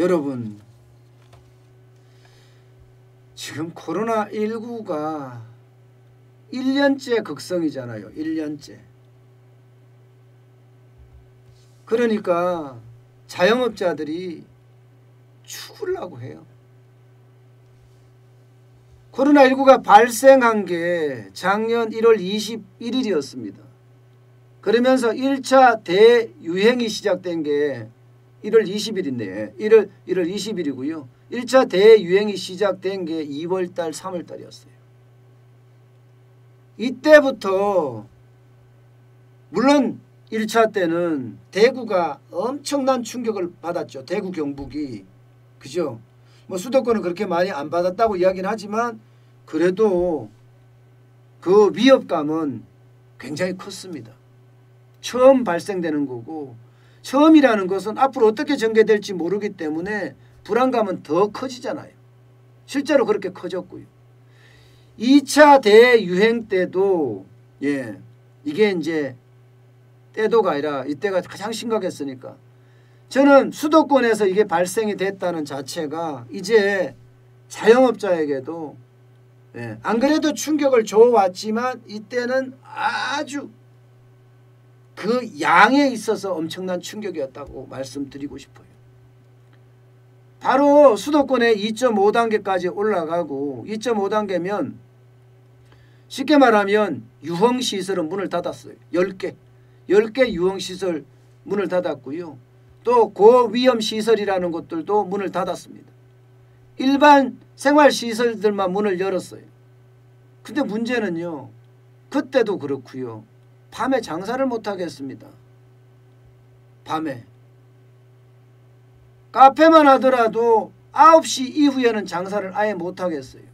여러분, 지금 코로나19가 1년째 극성이잖아요. 1년째. 그러니까 자영업자들이 죽으려고 해요. 코로나19가 발생한 게 작년 1월 21일이었습니다. 그러면서 1차 대유행이 시작된 게 1월 20일인데 1월 20일이고요. 1차 대유행이 시작된 게 2월달 3월달이었어요. 이때부터 물론 1차 때는 대구가 엄청난 충격을 받았죠. 대구 경북이. 그죠? 뭐 수도권은 그렇게 많이 안 받았다고 이야기는 하지만 그래도 그 위협감은 굉장히 컸습니다. 처음 발생되는 거고 처음이라는 것은 앞으로 어떻게 전개될지 모르기 때문에 불안감은 더 커지잖아요. 실제로 그렇게 커졌고요. 2차 대유행 때도 이게 이제 때도가 아니라 이때가 가장 심각했으니까 저는 수도권에서 이게 발생이 됐다는 자체가 이제 자영업자에게도 안 그래도 충격을 줘왔지만 이때는 아주 그 양에 있어서 엄청난 충격이었다고 말씀드리고 싶어요. 바로 수도권에 2.5단계까지 올라가고 2.5단계면 쉽게 말하면 유흥시설은 문을 닫았어요. 10개 유흥시설 문을 닫았고요. 또 고위험시설이라는 것들도 문을 닫았습니다. 일반 생활시설들만 문을 열었어요. 근데 문제는요. 그때도 그렇고요. 밤에 장사를 못하겠습니다. 밤에. 카페만 하더라도 9시 이후에는 장사를 아예 못하겠어요.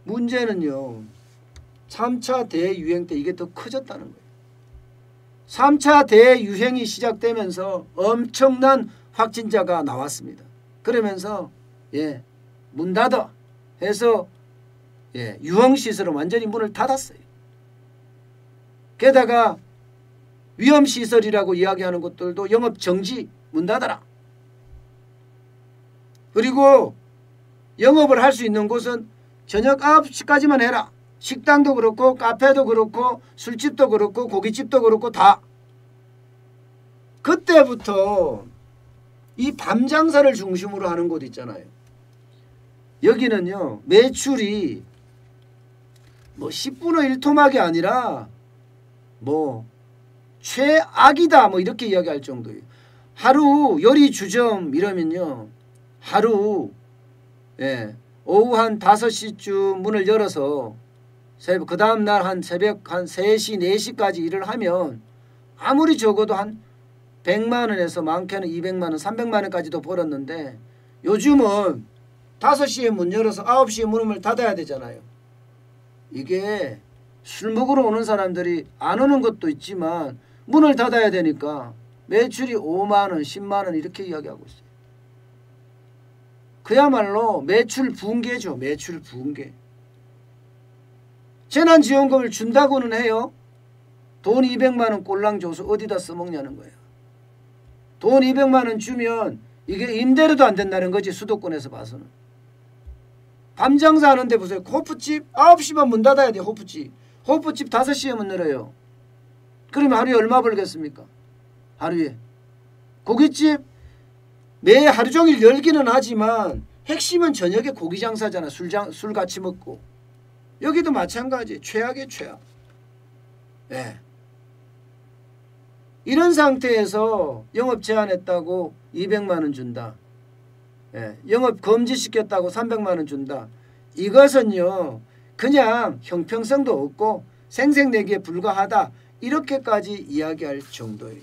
문제는요. 3차 대유행 때 이게 더 커졌다는 거예요. 3차 대유행이 시작되면서 엄청난 확진자가 나왔습니다. 그러면서 문 닫아 해서 유흥시설은 완전히 문을 닫았어요. 게다가 위험시설이라고 이야기하는 것들도 영업정지 문 닫아라. 그리고 영업을 할 수 있는 곳은 저녁 9시까지만 해라. 식당도 그렇고 카페도 그렇고 술집도 그렇고 고깃집도 그렇고 다. 그때부터 이 밤 장사를 중심으로 하는 곳 있잖아요. 여기는요. 매출이 뭐 10분의 1토막이 아니라 뭐 최악이다 뭐 이렇게 이야기할 정도예요. 하루 요리 주점 이러면요. 하루 오후 한 5시쯤 문을 열어서 그 다음날 한 새벽 한 3시 4시까지 일을 하면 아무리 적어도 한 100만 원에서 많게는 200만 원 300만 원까지도 벌었는데 요즘은 5시에 문 열어서 9시에 문을 닫아야 되잖아요. 이게 술 먹으러 오는 사람들이 안 오는 것도 있지만 문을 닫아야 되니까 매출이 5만 원 10만 원 이렇게 이야기하고 있어요. 그야말로 매출 붕괴죠. 매출 붕괴. 재난지원금을 준다고는 해요. 돈 200만 원 꼴랑 줘서 어디다 써먹냐는 거예요. 돈 200만 원 주면 이게 임대료도 안 된다는 거지. 수도권에서 봐서는. 밤 장사하는데 보세요. 호프집 9시만 문 닫아야 돼. 호프집 5시에 문 열어요. 그러면 하루에 얼마 벌겠습니까? 하루에. 고깃집 매 하루 종일 열기는 하지만 핵심은 저녁에 고기 장사잖아. 술 같이 먹고. 여기도 마찬가지. 최악의 최악. 이런 상태에서 영업 제한했다고 200만 원 준다. 영업 금지시켰다고 300만 원 준다. 이것은요. 그냥 형평성도 없고 생색내기에 불과하다. 이렇게까지 이야기할 정도예요.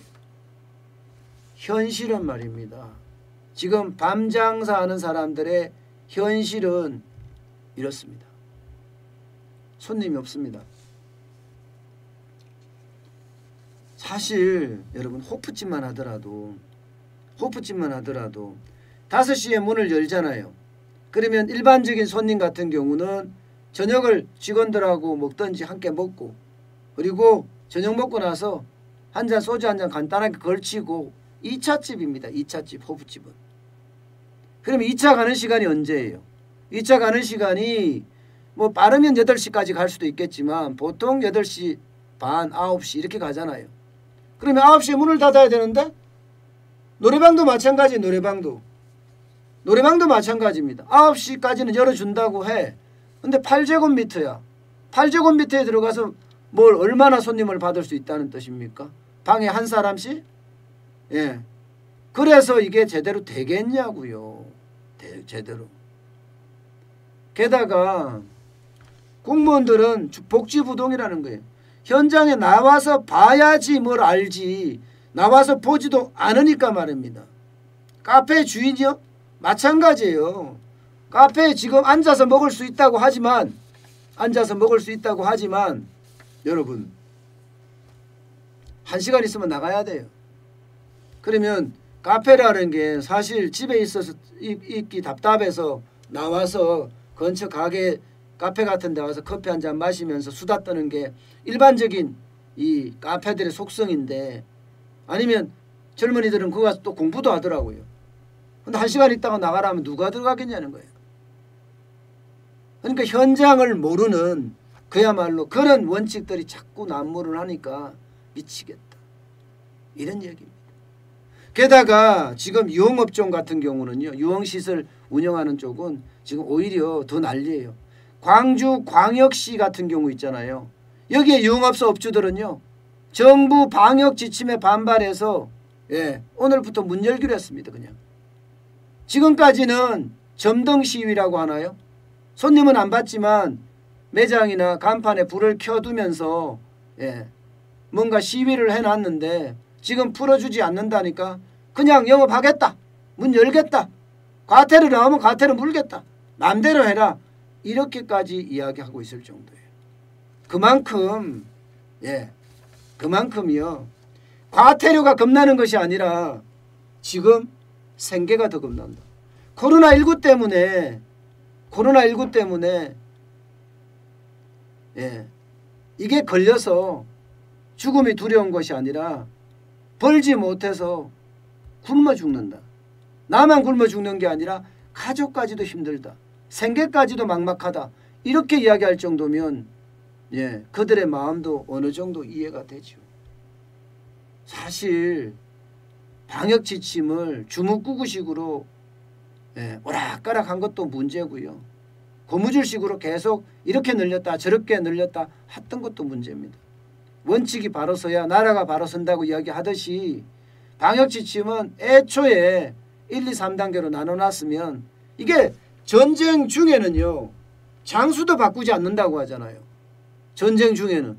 현실은 말입니다. 지금 밤 장사하는 사람들의 현실은 이렇습니다. 손님이 없습니다. 사실 여러분 호프집만 하더라도 5시에 문을 열잖아요. 그러면 일반적인 손님 같은 경우는 저녁을 직원들하고 먹든지 함께 먹고 그리고 저녁 먹고 나서 소주 한 잔 간단하게 걸치고 2차집입니다. 2차집 호프집은. 그러면 2차 가는 시간이 언제예요? 2차 가는 시간이 뭐 빠르면 8시까지 갈 수도 있겠지만 보통 8시 반, 9시 이렇게 가잖아요. 그러면 9시에 문을 닫아야 되는데 노래방도 마찬가지. 노래방도 마찬가지입니다. 9시까지는 열어준다고 해. 근데 8제곱미터야. 8제곱미터에 들어가서 뭘 얼마나 손님을 받을 수 있다는 뜻입니까? 방에 한 사람씩? 예. 그래서 이게 제대로 되겠냐고요. 제대로. 게다가 공무원들은 복지부동이라는 거예요. 현장에 나와서 봐야지 뭘 알지. 나와서 보지도 않으니까 말입니다. 카페 주인이요? 마찬가지예요. 카페에 지금 앉아서 먹을 수 있다고 하지만 여러분 1시간 있으면 나가야 돼요. 그러면 카페라는 게 사실 집에 있어서 있기 답답해서 나와서 근처 가게 카페 같은 데 와서 커피 한 잔 마시면서 수다 떠는 게 일반적인 이 카페들의 속성인데, 아니면 젊은이들은 그거 가서 또 공부도 하더라고요. 근데 1시간 있다가 나가라면 누가 들어가겠냐는 거예요. 그러니까 현장을 모르는 그야말로 그런 원칙들이 자꾸 난무를 하니까 미치겠다. 이런 얘기입니다. 게다가 지금 유흥업종 같은 경우는요. 유흥시설 운영하는 쪽은 지금 오히려 더 난리예요. 광주 광역시 같은 경우 있잖아요. 여기에 유흥업소 업주들은요. 정부 방역 지침에 반발해서 오늘부터 문 열기로 했습니다. 그냥. 지금까지는 점등 시위라고 하나요? 손님은 안 받지만 매장이나 간판에 불을 켜두면서 뭔가 시위를 해놨는데 지금 풀어주지 않는다니까 그냥 영업하겠다. 문 열겠다. 과태료 나오면 과태료 물겠다. 마음대로 해라. 이렇게까지 이야기하고 있을 정도예요. 그만큼이요. 과태료가 겁나는 것이 아니라 지금 생계가 더 겁난다. 코로나19 때문에 이게 걸려서 죽음이 두려운 것이 아니라 벌지 못해서 굶어 죽는다. 나만 굶어 죽는 게 아니라 가족까지도 힘들다. 생계까지도 막막하다. 이렇게 이야기할 정도면 그들의 마음도 어느 정도 이해가 되죠. 사실 방역 지침을 주무꾸구식으로 오락가락한 것도 문제고요. 고무줄식으로 계속 이렇게 늘렸다 저렇게 늘렸다 했던 것도 문제입니다. 원칙이 바로 서야 나라가 바로 선다고 이야기하듯이 방역 지침은 애초에 1, 2, 3단계로 나눠놨으면 이게 전쟁 중에는요. 장수도 바꾸지 않는다고 하잖아요. 전쟁 중에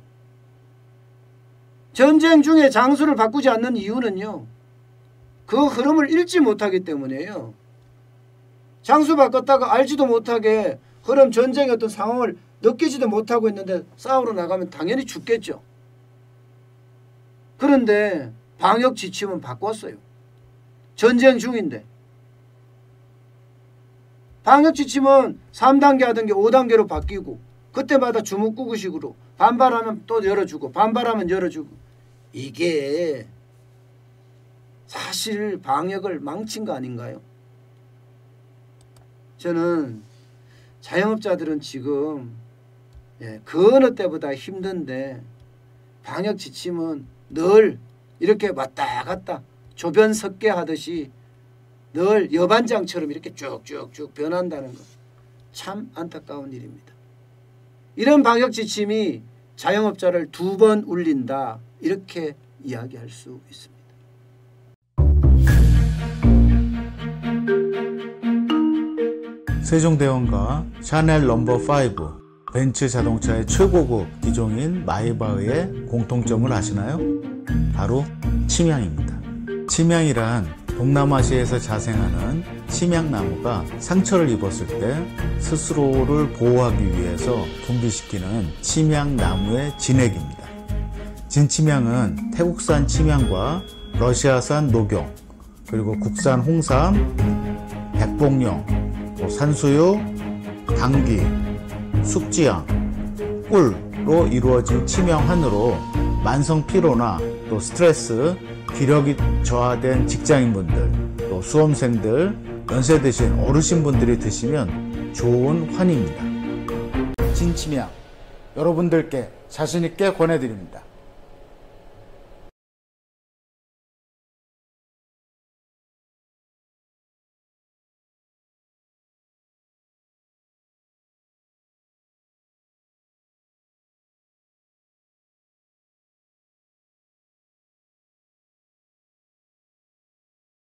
장수를 바꾸지 않는 이유는요. 그 흐름을 읽지 못하기 때문이에요. 장수 바꿨다가 알지도 못하게 흐름 전쟁의 어떤 상황을 느끼지도 못하고 있는데 싸우러 나가면 당연히 죽겠죠. 그런데 방역 지침은 바꿨어요. 전쟁 중인데. 방역 지침은 3단계 하던 게 5단계로 바뀌고 그때마다 주무꾸구식으로 반발하면 또 열어주고 반발하면 열어주고 이게 사실 방역을 망친 거 아닌가요? 저는 자영업자들은 지금 그 어느 때보다 힘든데 방역 지침은 늘 이렇게 왔다 갔다 조변 석계 하듯이 늘 여반장처럼 이렇게 쭉쭉쭉 변한다는 것 참 안타까운 일입니다. 이런 방역 지침이 자영업자를 2번 울린다 이렇게 이야기할 수 있습니다. 세종대왕과 샤넬 넘버5 벤츠 자동차의 최고급 기종인 마이바흐의 공통점을 아시나요? 바로 침향입니다. 침향이란 동남아시아에서 자생하는 침향나무가 상처를 입었을 때 스스로를 보호하기 위해서 분비시키는 침향나무의 진액입니다. 진침향은 태국산 침향과 러시아산 녹용, 그리고 국산 홍삼, 백봉령, 산수유, 당귀, 숙지향, 꿀로 이루어진 침향환으로 만성 피로나 또 스트레스, 기력이 저하된 직장인분들, 또 수험생들, 연세 드신 어르신분들이 드시면 좋은 환입니다. 진치약 여러분들께 자신있게 권해드립니다.